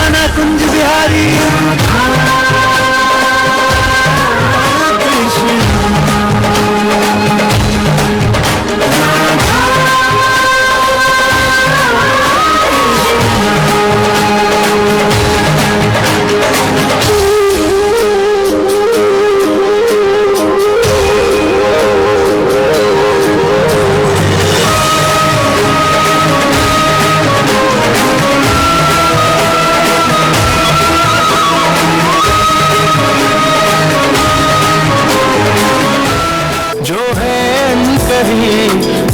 दीवाना कुंज बिहारी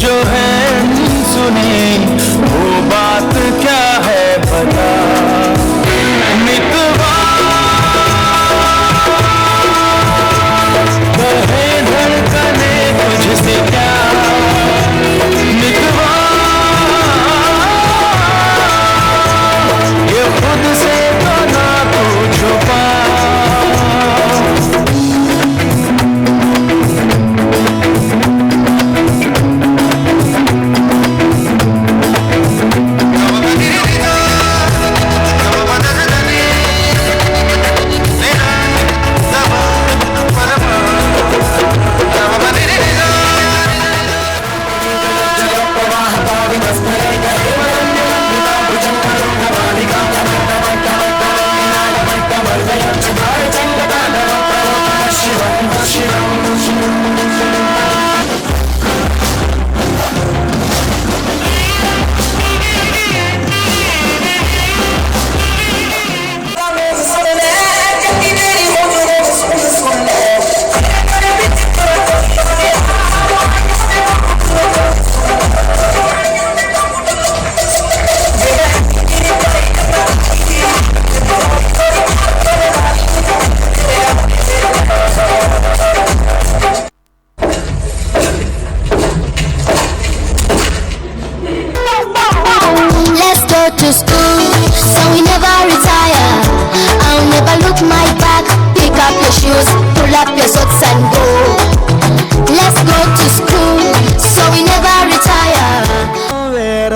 जो है सुने वो बात क्या है पता मितवा कहे धड़कने तुझसे क्या मितवा ये खुद से तो ना तू छुपा To school, so we never retire. I'll never look my back. Pick up your shoes, pull up your socks and go. Let's go to school, so we never retire. வேற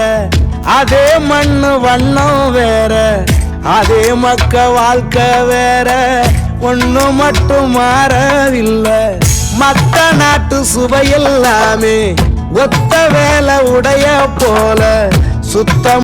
அதே மண்ணு வண்ணம் வேற அதே மக்க வாழ்க்கை வேற ஒண்ணு மட்டும் மாறவில்லை மத்த நாட்டு சுவையெல்லாமே ஒத்த வேலை உடைய போல சுத்தம்